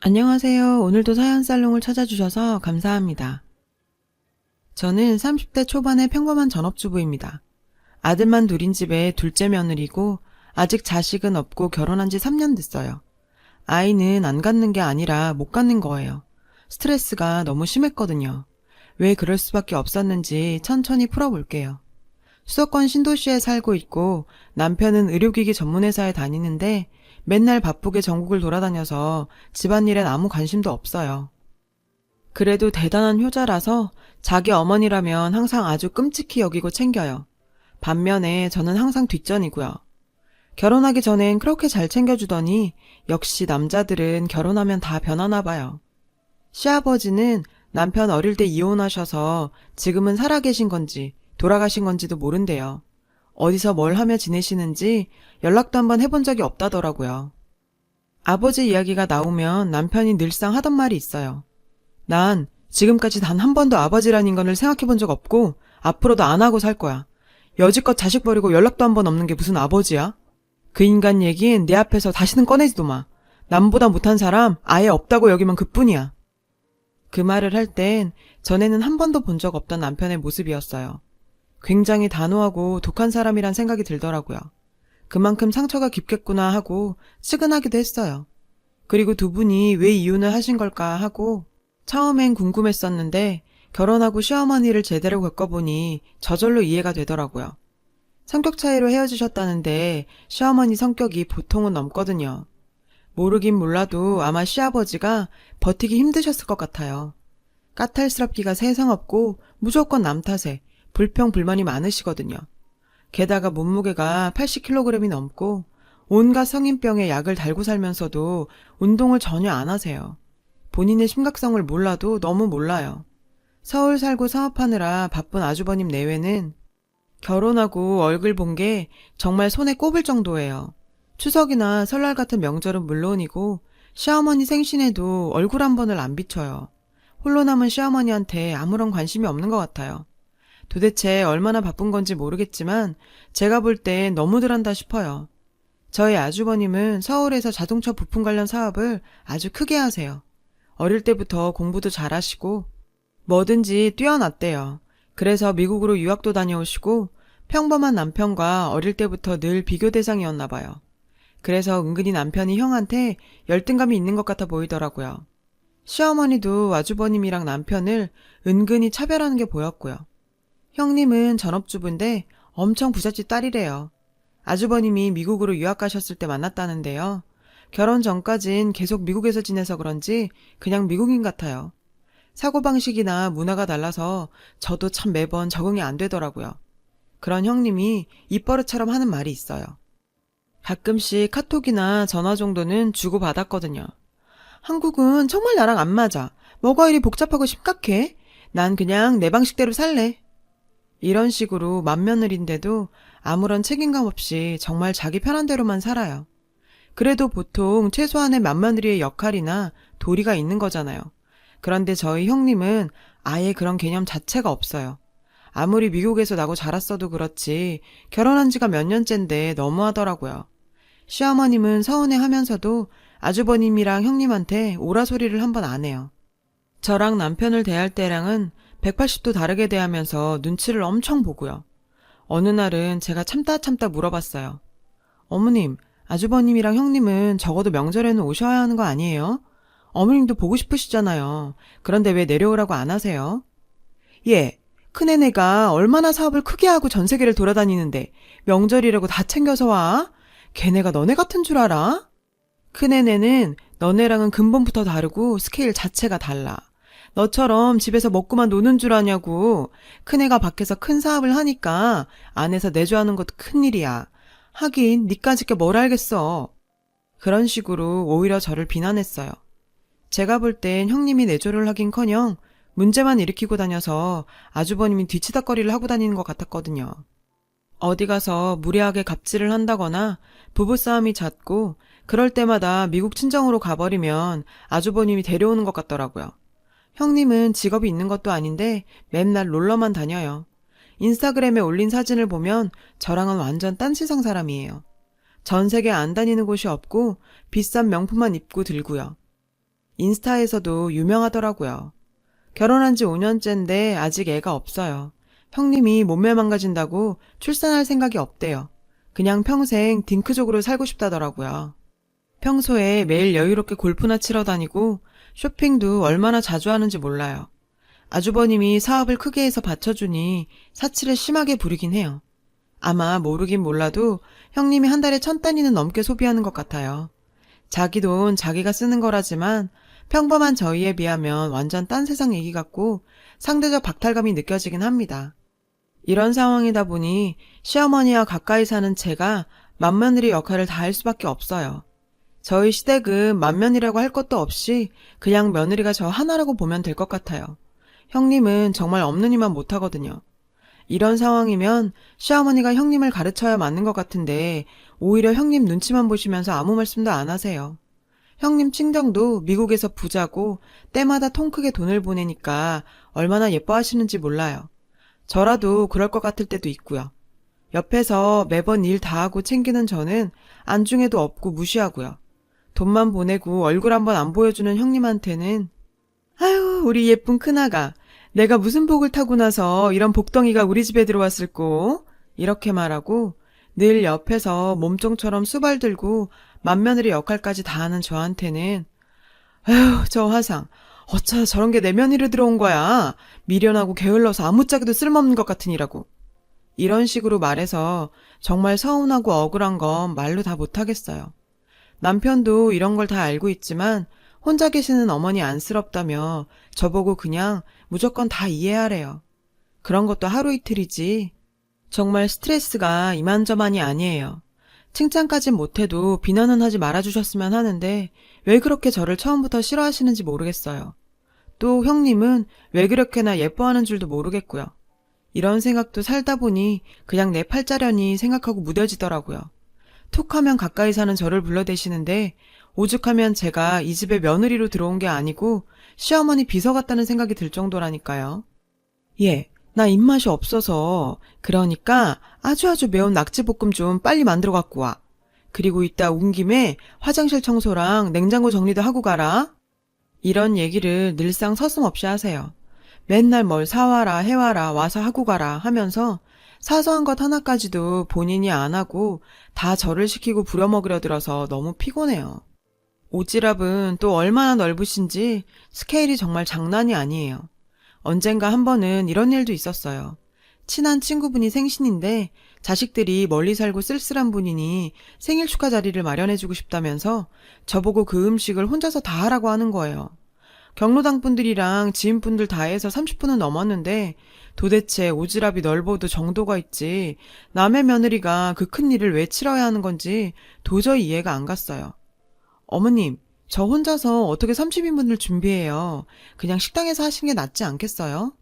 안녕하세요. 오늘도 사연살롱을 찾아주셔서 감사합니다. 저는 30대 초반의 평범한 전업주부입니다. 아들만 둘인 집에 둘째 며느리고 아직 자식은 없고 결혼한 지 3년 됐어요. 아이는 안 갖는 게 아니라 못 갖는 거예요. 스트레스가 너무 심했거든요. 왜 그럴 수밖에 없었는지 천천히 풀어볼게요. 수도권 신도시에 살고 있고 남편은 의료기기 전문회사에 다니는데 맨날 바쁘게 전국을 돌아다녀서 집안일엔 아무 관심도 없어요. 그래도 대단한 효자라서 자기 어머니라면 항상 아주 끔찍히 여기고 챙겨요. 반면에 저는 항상 뒷전이고요. 결혼하기 전엔 그렇게 잘 챙겨주더니 역시 남자들은 결혼하면 다 변하나 봐요. 시아버지는 남편 어릴 때 이혼하셔서 지금은 살아계신 건지 돌아가신 건지도 모른대요. 어디서 뭘 하며 지내시는지 연락도 한번 해본 적이 없다더라고요. 아버지 이야기가 나오면 남편이 늘상 하던 말이 있어요. 난 지금까지 단 한 번도 아버지란 인간을 생각해 본 적 없고 앞으로도 안 하고 살 거야. 여지껏 자식 버리고 연락도 한 번 없는 게 무슨 아버지야? 그 인간 얘긴 내 앞에서 다시는 꺼내지도 마. 남보다 못한 사람 아예 없다고 여기면 그뿐이야. 그 말을 할 땐 전에는 한 번도 본 적 없던 남편의 모습이었어요. 굉장히 단호하고 독한 사람이란 생각이 들더라고요. 그만큼 상처가 깊겠구나 하고 측은하기도 했어요. 그리고 두 분이 왜 이혼을 하신 걸까 하고 처음엔 궁금했었는데 결혼하고 시어머니를 제대로 겪어보니 저절로 이해가 되더라고요. 성격 차이로 헤어지셨다는데 시어머니 성격이 보통은 넘거든요. 모르긴 몰라도 아마 시아버지가 버티기 힘드셨을 것 같아요. 까탈스럽기가 세상 없고 무조건 남 탓에 불평 불만이 많으시거든요. 게다가 몸무게가 80kg이 넘고 온갖 성인병에 약을 달고 살면서도 운동을 전혀 안 하세요. 본인의 심각성을 몰라도 너무 몰라요. 서울 살고 사업하느라 바쁜 아주버님 내외는 결혼하고 얼굴 본 게 정말 손에 꼽을 정도예요. 추석이나 설날 같은 명절은 물론이고 시어머니 생신에도 얼굴 한 번을 안 비춰요. 홀로 남은 시어머니한테 아무런 관심이 없는 것 같아요. 도대체 얼마나 바쁜 건지 모르겠지만 제가 볼 땐 너무들 한다 싶어요. 저희 아주버님은 서울에서 자동차 부품 관련 사업을 아주 크게 하세요. 어릴 때부터 공부도 잘하시고 뭐든지 뛰어났대요. 그래서 미국으로 유학도 다녀오시고 평범한 남편과 어릴 때부터 늘 비교 대상이었나 봐요. 그래서 은근히 남편이 형한테 열등감이 있는 것 같아 보이더라고요. 시어머니도 아주버님이랑 남편을 은근히 차별하는 게 보였고요. 형님은 전업주부인데 엄청 부잣집 딸이래요. 아주버님이 미국으로 유학 가셨을 때 만났다는데요. 결혼 전까진 계속 미국에서 지내서 그런지 그냥 미국인 같아요. 사고방식이나 문화가 달라서 저도 참 매번 적응이 안 되더라고요. 그런 형님이 입버릇처럼 하는 말이 있어요. 가끔씩 카톡이나 전화 정도는 주고받았거든요. 한국은 정말 나랑 안 맞아. 뭐가 이리 복잡하고 심각해? 난 그냥 내 방식대로 살래. 이런 식으로 맏며느리인데도 아무런 책임감 없이 정말 자기 편한 대로만 살아요. 그래도 보통 최소한의 맏며느리의 역할이나 도리가 있는 거잖아요. 그런데 저희 형님은 아예 그런 개념 자체가 없어요. 아무리 미국에서 나고 자랐어도 그렇지 결혼한 지가 몇 년째인데 너무하더라고요. 시어머님은 서운해하면서도 아주버님이랑 형님한테 오라소리를 한 번 안 해요. 저랑 남편을 대할 때랑은 180도 다르게 대하면서 눈치를 엄청 보고요. 어느 날은 제가 참다 물어봤어요. 어머님, 아주버님이랑 형님은 적어도 명절에는 오셔야 하는 거 아니에요? 어머님도 보고 싶으시잖아요. 그런데 왜 내려오라고 안 하세요? 예, 큰애네가 얼마나 사업을 크게 하고 전 세계를 돌아다니는데 명절이라고 다 챙겨서 와? 걔네가 너네 같은 줄 알아? 큰애네는 너네랑은 근본부터 다르고 스케일 자체가 달라. 너처럼 집에서 먹고만 노는 줄 아냐고. 큰애가 밖에서 큰 사업을 하니까 안에서 내조하는 것도 큰일이야. 하긴 니까짓 게 뭘 알겠어. 그런 식으로 오히려 저를 비난했어요. 제가 볼 땐 형님이 내조를 하긴커녕 문제만 일으키고 다녀서 아주버님이 뒤치다꺼리를 하고 다니는 것 같았거든요. 어디 가서 무례하게 갑질을 한다거나 부부싸움이 잦고 그럴 때마다 미국 친정으로 가버리면 아주버님이 데려오는 것 같더라고요. 형님은 직업이 있는 것도 아닌데 맨날 놀러만 다녀요. 인스타그램에 올린 사진을 보면 저랑은 완전 딴 세상 사람이에요. 전 세계 안 다니는 곳이 없고 비싼 명품만 입고 들고요. 인스타에서도 유명하더라고요. 결혼한 지 5년째인데 아직 애가 없어요. 형님이 몸매 망가진다고 출산할 생각이 없대요. 그냥 평생 딩크족으로 살고 싶다더라고요. 평소에 매일 여유롭게 골프나 치러 다니고 쇼핑도 얼마나 자주 하는지 몰라요. 아주버님이 사업을 크게 해서 받쳐주니 사치를 심하게 부리긴 해요. 아마 모르긴 몰라도 형님이 한 달에 1,000단위는 넘게 소비하는 것 같아요. 자기 돈 자기가 쓰는 거라지만 평범한 저희에 비하면 완전 딴 세상 얘기 같고 상대적 박탈감이 느껴지긴 합니다. 이런 상황이다 보니 시어머니와 가까이 사는 제가 맏며느리 역할을 다할 수밖에 없어요. 저희 시댁은 맏며느리라고 할 것도 없이 그냥 며느리가 저 하나라고 보면 될 것 같아요. 형님은 정말 없는 이만 못하거든요. 이런 상황이면 시어머니가 형님을 가르쳐야 맞는 것 같은데 오히려 형님 눈치만 보시면서 아무 말씀도 안 하세요. 형님 친정도 미국에서 부자고 때마다 통 크게 돈을 보내니까 얼마나 예뻐하시는지 몰라요. 저라도 그럴 것 같을 때도 있고요. 옆에서 매번 일 다 하고 챙기는 저는 안중에도 없고 무시하고요. 돈만 보내고 얼굴 한번 안 보여주는 형님한테는 아유 우리 예쁜 큰아가 내가 무슨 복을 타고 나서 이런 복덩이가 우리 집에 들어왔을꼬 이렇게 말하고 늘 옆에서 몸종처럼 수발 들고 맏며느리 역할까지 다 하는 저한테는 아휴 저 화상 어쩌다 저런 게 내 며느리로 들어온 거야. 미련하고 게을러서 아무짝에도 쓸모없는 것 같으니라고. 이런 식으로 말해서 정말 서운하고 억울한 건 말로 다 못하겠어요. 남편도 이런 걸 다 알고 있지만 혼자 계시는 어머니 안쓰럽다며 저보고 그냥 무조건 다 이해하래요. 그런 것도 하루 이틀이지. 정말 스트레스가 이만저만이 아니에요. 칭찬까진 못해도 비난은 하지 말아주셨으면 하는데 왜 그렇게 저를 처음부터 싫어하시는지 모르겠어요. 또 형님은 왜 그렇게나 예뻐하는 줄도 모르겠고요. 이런 생각도 살다 보니 그냥 내 팔자련이 생각하고 무뎌지더라고요. 툭하면 가까이 사는 저를 불러대시는데 오죽하면 제가 이 집에 며느리로 들어온 게 아니고 시어머니 비서 같다는 생각이 들 정도라니까요. 예, 나 입맛이 없어서 그러니까 아주 매운 낙지볶음 좀 빨리 만들어 갖고 와. 그리고 이따 온 김에 화장실 청소랑 냉장고 정리도 하고 가라. 이런 얘기를 늘상 서슴없이 하세요. 맨날 뭘 사와라 해와라 와서 하고 가라 하면서 사소한 것 하나까지도 본인이 안 하고 다 저를 시키고 부려먹으려 들어서 너무 피곤해요. 오지랖은 또 얼마나 넓으신지 스케일이 정말 장난이 아니에요. 언젠가 한 번은 이런 일도 있었어요. 친한 친구분이 생신인데 자식들이 멀리 살고 쓸쓸한 분이니 생일 축하 자리를 마련해주고 싶다면서 저보고 그 음식을 혼자서 다 하라고 하는 거예요. 경로당 분들이랑 지인분들 다 해서 30분은 넘었는데 도대체 오지랖이 넓어도 정도가 있지 남의 며느리가 그 큰 일을 왜 치러야 하는 건지 도저히 이해가 안 갔어요. 어머님, 저 혼자서 어떻게 30인분을 준비해요? 그냥 식당에서 하시는 게 낫지 않겠어요?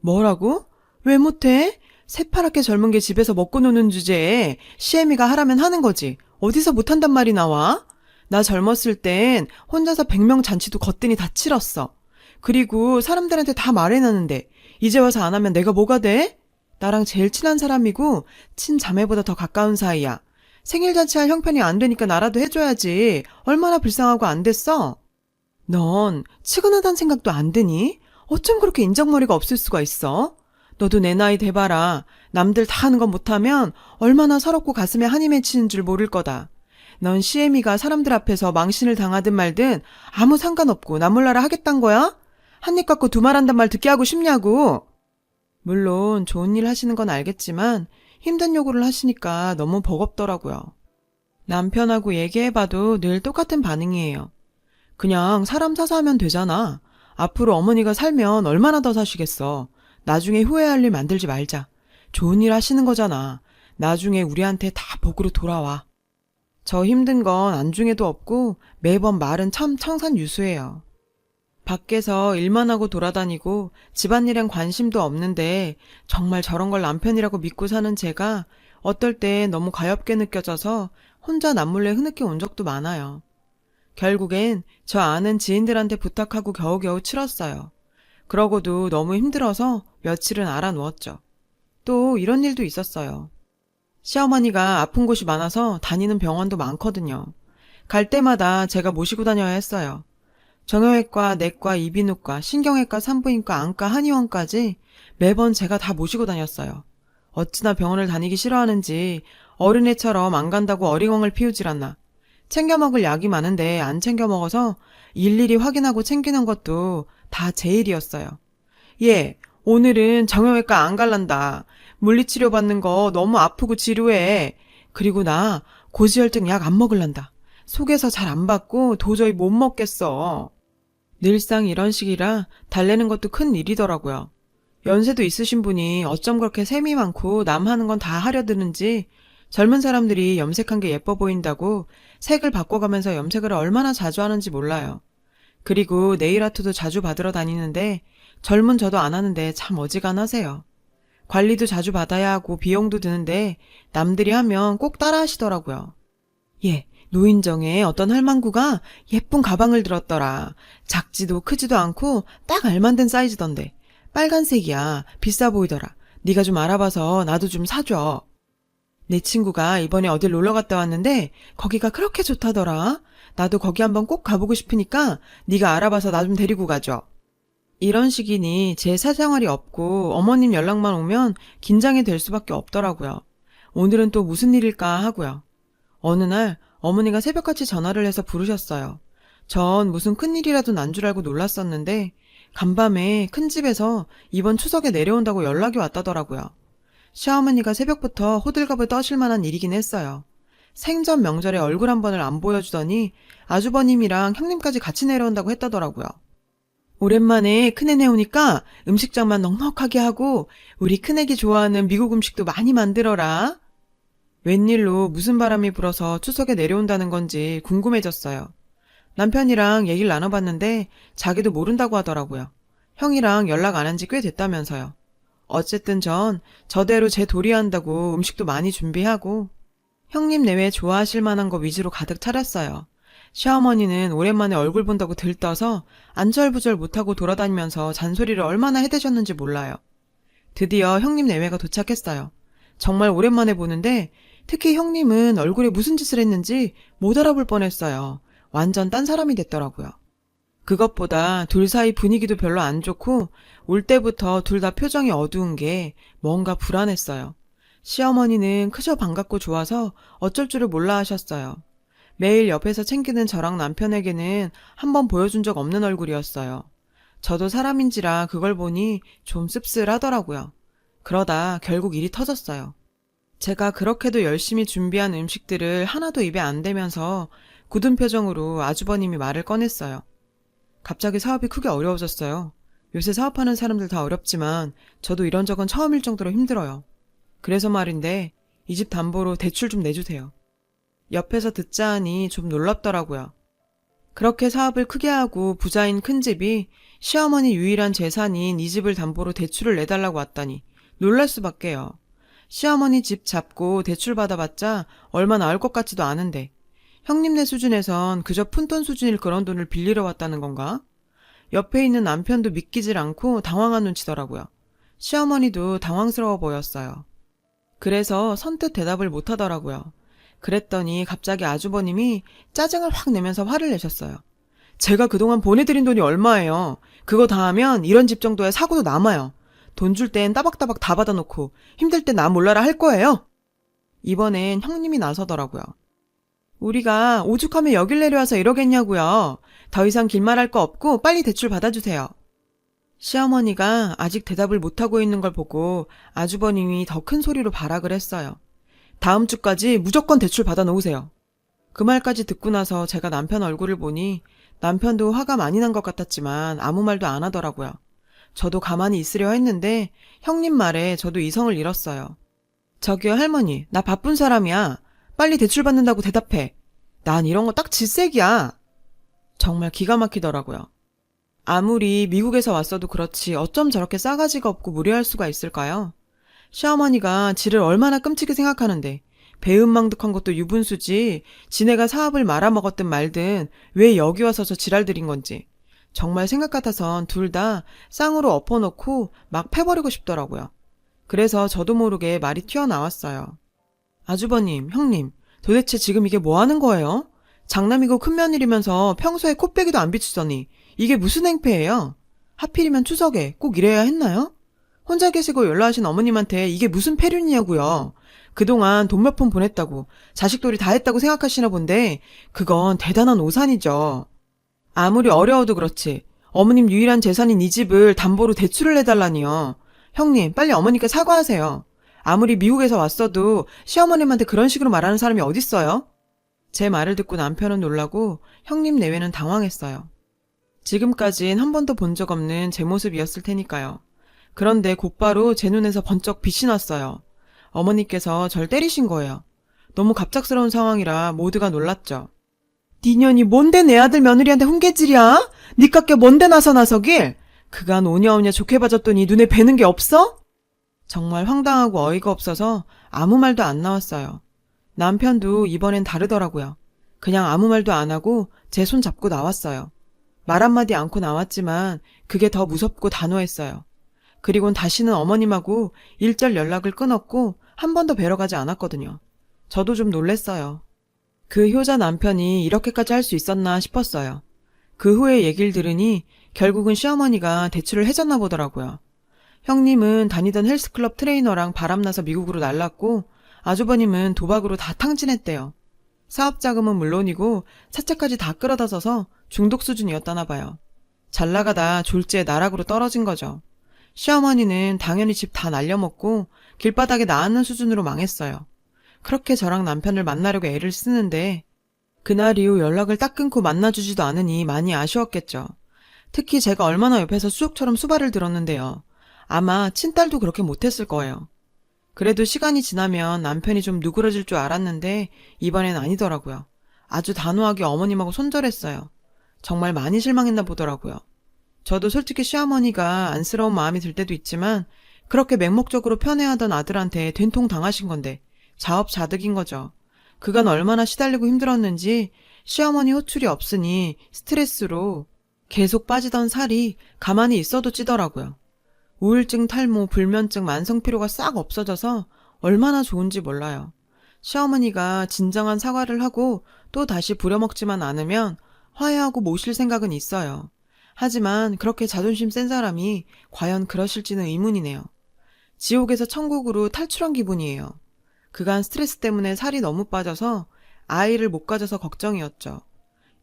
뭐라고? 왜 못해? 새파랗게 젊은 게 집에서 먹고 노는 주제에 시애미가 하라면 하는 거지. 어디서 못한단 말이 나와? 나 젊었을 땐 혼자서 100명 잔치도 거뜬히 다 치렀어. 그리고 사람들한테 다 말해놨는데 이제 와서 안 하면 내가 뭐가 돼? 나랑 제일 친한 사람이고 친자매보다 더 가까운 사이야. 생일 잔치할 형편이 안 되니까 나라도 해줘야지. 얼마나 불쌍하고 안 됐어? 넌 측은하단 생각도 안 드니? 어쩜 그렇게 인정머리가 없을 수가 있어? 너도 내 나이 돼봐라. 남들 다 하는 건 못하면 얼마나 서럽고 가슴에 한이 맺히는 줄 모를 거다. 넌 시애미가 사람들 앞에서 망신을 당하든 말든 아무 상관없고 나 몰라라 하겠단 거야? 한입 갖고 두 말 한단 말 듣게 하고 싶냐고. 물론 좋은 일 하시는 건 알겠지만 힘든 요구를 하시니까 너무 버겁더라고요. 남편하고 얘기해봐도 늘 똑같은 반응이에요. 그냥 사람 사서 하면 되잖아. 앞으로 어머니가 살면 얼마나 더 사시겠어. 나중에 후회할 일 만들지 말자. 좋은 일 하시는 거잖아. 나중에 우리한테 다 복으로 돌아와. 저 힘든 건 안중에도 없고 매번 말은 참 청산유수예요. 밖에서 일만 하고 돌아다니고 집안일엔 관심도 없는데 정말 저런 걸 남편이라고 믿고 사는 제가 어떨 때 너무 가엾게 느껴져서 혼자 남몰래 흐느껴 온 적도 많아요. 결국엔 저 아는 지인들한테 부탁하고 겨우겨우 치렀어요. 그러고도 너무 힘들어서 며칠은 알아누웠죠. 또 이런 일도 있었어요. 시어머니가 아픈 곳이 많아서 다니는 병원도 많거든요. 갈 때마다 제가 모시고 다녀야 했어요. 정형외과, 내과, 이비인후과, 신경외과, 산부인과, 안과, 한의원까지 매번 제가 다 모시고 다녔어요. 어찌나 병원을 다니기 싫어하는지 어린애처럼 안 간다고 어리광을 피우질 않나. 챙겨 먹을 약이 많은데 안 챙겨 먹어서 일일이 확인하고 챙기는 것도 다 제 일이었어요. 예, 오늘은 정형외과 안 갈란다. 물리치료 받는 거 너무 아프고 지루해. 그리고 나 고지혈증 약 안 먹을란다. 속에서 잘 안 받고 도저히 못 먹겠어. 늘상 이런 식이라 달래는 것도 큰 일이더라고요. 연세도 있으신 분이 어쩜 그렇게 셈이 많고 남 하는 건 다 하려 드는지 젊은 사람들이 염색한 게 예뻐 보인다고 색을 바꿔가면서 염색을 얼마나 자주 하는지 몰라요. 그리고 네일 아트도 자주 받으러 다니는데 젊은 저도 안 하는데 참 어지간하세요. 관리도 자주 받아야 하고 비용도 드는데 남들이 하면 꼭 따라 하시더라고요. 예, 노인정에 어떤 할망구가 예쁜 가방을 들었더라. 작지도 크지도 않고 딱 알만된 사이즈던데. 빨간색이야. 비싸 보이더라. 네가 좀 알아봐서 나도 좀 사줘. 내 친구가 이번에 어딜 놀러 갔다 왔는데 거기가 그렇게 좋다더라. 나도 거기 한번 꼭 가보고 싶으니까 네가 알아봐서 나 좀 데리고 가줘. 이런 식이니 제 사생활이 없고 어머님 연락만 오면 긴장이 될 수밖에 없더라고요. 오늘은 또 무슨 일일까 하고요. 어느 날 어머니가 새벽같이 전화를 해서 부르셨어요. 전 무슨 큰일이라도 난 줄 알고 놀랐었는데 간밤에 큰 집에서 이번 추석에 내려온다고 연락이 왔다더라고요. 시어머니가 새벽부터 호들갑을 떠실 만한 일이긴 했어요. 생전 명절에 얼굴 한 번을 안 보여주더니 아주버님이랑 형님까지 같이 내려온다고 했다더라고요. 오랜만에 큰애네 오니까 음식장만 넉넉하게 하고 우리 큰애기 좋아하는 미국 음식도 많이 만들어라. 웬일로 무슨 바람이 불어서 추석에 내려온다는 건지 궁금해졌어요. 남편이랑 얘기를 나눠봤는데 자기도 모른다고 하더라고요. 형이랑 연락 안 한 지 꽤 됐다면서요. 어쨌든 전 저대로 제 도리한다고 음식도 많이 준비하고 형님 내외 좋아하실 만한 거 위주로 가득 차렸어요. 시어머니는 오랜만에 얼굴 본다고 들떠서 안절부절 못하고 돌아다니면서 잔소리를 얼마나 해대셨는지 몰라요. 드디어 형님 내외가 도착했어요. 정말 오랜만에 보는데 특히 형님은 얼굴에 무슨 짓을 했는지 못 알아볼 뻔했어요. 완전 딴 사람이 됐더라고요. 그것보다 둘 사이 분위기도 별로 안 좋고 올 때부터 둘 다 표정이 어두운 게 뭔가 불안했어요. 시어머니는 그저 반갑고 좋아서 어쩔 줄을 몰라 하셨어요. 매일 옆에서 챙기는 저랑 남편에게는 한번 보여준 적 없는 얼굴이었어요. 저도 사람인지라 그걸 보니 좀 씁쓸하더라고요. 그러다 결국 일이 터졌어요. 제가 그렇게도 열심히 준비한 음식들을 하나도 입에 안 대면서 굳은 표정으로 아주버님이 말을 꺼냈어요. 갑자기 사업이 크게 어려워졌어요. 요새 사업하는 사람들 다 어렵지만 저도 이런 적은 처음일 정도로 힘들어요. 그래서 말인데 이 집 담보로 대출 좀 내주세요. 옆에서 듣자 하니 좀 놀랍더라고요. 그렇게 사업을 크게 하고 부자인 큰 집이 시어머니 유일한 재산인 이 집을 담보로 대출을 내달라고 왔다니 놀랄 수밖에요. 시어머니 집 잡고 대출 받아봤자 얼마 나올 것 같지도 않은데 형님네 수준에선 그저 푼돈 수준일 그런 돈을 빌리러 왔다는 건가? 옆에 있는 남편도 믿기질 않고 당황한 눈치더라고요. 시어머니도 당황스러워 보였어요. 그래서 선뜻 대답을 못하더라고요. 그랬더니 갑자기 아주버님이 짜증을 확 내면서 화를 내셨어요. 제가 그동안 보내드린 돈이 얼마예요. 그거 다 하면 이런 집 정도의 사고도 남아요. 돈 줄 땐 따박따박 다 받아놓고 힘들 땐 나 몰라라 할 거예요. 이번엔 형님이 나서더라고요. 우리가 오죽하면 여길 내려와서 이러겠냐고요. 더 이상 길말할 거 없고 빨리 대출 받아주세요. 시어머니가 아직 대답을 못하고 있는 걸 보고 아주버님이 더 큰 소리로 발악을 했어요. 다음 주까지 무조건 대출 받아놓으세요. 그 말까지 듣고 나서 제가 남편 얼굴을 보니 남편도 화가 많이 난 것 같았지만 아무 말도 안 하더라고요. 저도 가만히 있으려 했는데 형님 말에 저도 이성을 잃었어요. 저기요 할머니, 나 바쁜 사람이야. 빨리 대출 받는다고 대답해. 난 이런 거 딱 질색이야. 정말 기가 막히더라고요. 아무리 미국에서 왔어도 그렇지 어쩜 저렇게 싸가지가 없고 무례할 수가 있을까요? 시어머니가 지를 얼마나 끔찍히 생각하는데 배은망덕한 것도 유분수지 지네가 사업을 말아먹었든 말든 왜 여기 와서 저 지랄들인 건지 정말 생각 같아선 둘 다 쌍으로 엎어놓고 막 패버리고 싶더라고요. 그래서 저도 모르게 말이 튀어나왔어요. 아주버님, 형님, 도대체 지금 이게 뭐 하는 거예요? 장남이고 큰며느리면서 평소에 코빼기도 안 비추더니 이게 무슨 행패예요? 하필이면 추석에 꼭 이래야 했나요? 혼자 계시고 연락하신 어머님한테 이게 무슨 패륜이냐고요. 그동안 돈 몇 푼 보냈다고 자식돌이 다 했다고 생각하시나 본데 그건 대단한 오산이죠. 아무리 어려워도 그렇지 어머님 유일한 재산인 이 집을 담보로 대출을 해달라니요. 형님 빨리 어머니께 사과하세요. 아무리 미국에서 왔어도 시어머님한테 그런 식으로 말하는 사람이 어딨어요? 제 말을 듣고 남편은 놀라고 형님 내외는 당황했어요. 지금까진 한 번도 본 적 없는 제 모습이었을 테니까요. 그런데 곧바로 제 눈에서 번쩍 빛이 났어요. 어머니께서 절 때리신 거예요. 너무 갑작스러운 상황이라 모두가 놀랐죠. 니년이 뭔데 내 아들 며느리한테 훈계질이야? 니깎게 뭔데 나서길? 그간 오냐오냐 좋게 봐줬더니 눈에 뵈는 게 없어? 정말 황당하고 어이가 없어서 아무 말도 안 나왔어요. 남편도 이번엔 다르더라고요. 그냥 아무 말도 안 하고 제 손 잡고 나왔어요. 말 한마디 않고 나왔지만 그게 더 무섭고 단호했어요. 그리곤 다시는 어머님하고 일절 연락을 끊었고 한 번도 뵈러 가지 않았거든요. 저도 좀 놀랬어요. 그 효자 남편이 이렇게까지 할 수 있었나 싶었어요. 그 후에 얘기를 들으니 결국은 시어머니가 대출을 해줬나 보더라고요. 형님은 다니던 헬스클럽 트레이너랑 바람나서 미국으로 날랐고 아주버님은 도박으로 다 탕진했대요. 사업자금은 물론이고 차차까지 다 끌어다 써서 중독 수준이었다나 봐요. 잘 나가다 졸지에 나락으로 떨어진 거죠. 시어머니는 당연히 집 다 날려먹고 길바닥에 나앉는 수준으로 망했어요. 그렇게 저랑 남편을 만나려고 애를 쓰는데 그날 이후 연락을 딱 끊고 만나주지도 않으니 많이 아쉬웠겠죠. 특히 제가 얼마나 옆에서 수족처럼 수발을 들었는데요. 아마 친딸도 그렇게 못했을 거예요. 그래도 시간이 지나면 남편이 좀 누그러질 줄 알았는데 이번엔 아니더라고요. 아주 단호하게 어머님하고 손절했어요. 정말 많이 실망했나 보더라고요. 저도 솔직히 시어머니가 안쓰러운 마음이 들 때도 있지만 그렇게 맹목적으로 편애하던 아들한테 된통 당하신 건데 자업자득인 거죠. 그간 얼마나 시달리고 힘들었는지 시어머니 호출이 없으니 스트레스로 계속 빠지던 살이 가만히 있어도 찌더라고요. 우울증, 탈모, 불면증, 만성피로가 싹 없어져서 얼마나 좋은지 몰라요. 시어머니가 진정한 사과를 하고 또 다시 부려먹지만 않으면 화해하고 모실 생각은 있어요. 하지만 그렇게 자존심 센 사람이 과연 그러실지는 의문이네요. 지옥에서 천국으로 탈출한 기분이에요. 그간 스트레스 때문에 살이 너무 빠져서 아이를 못 가져서 걱정이었죠.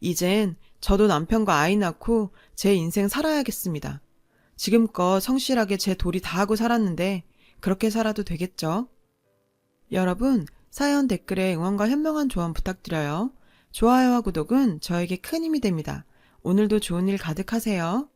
이젠 저도 남편과 아이 낳고 제 인생 살아야겠습니다. 지금껏 성실하게 제 도리 다 하고 살았는데 그렇게 살아도 되겠죠? 여러분, 사연 댓글에 응원과 현명한 조언 부탁드려요. 좋아요와 구독은 저에게 큰 힘이 됩니다. 오늘도 좋은 일 가득하세요.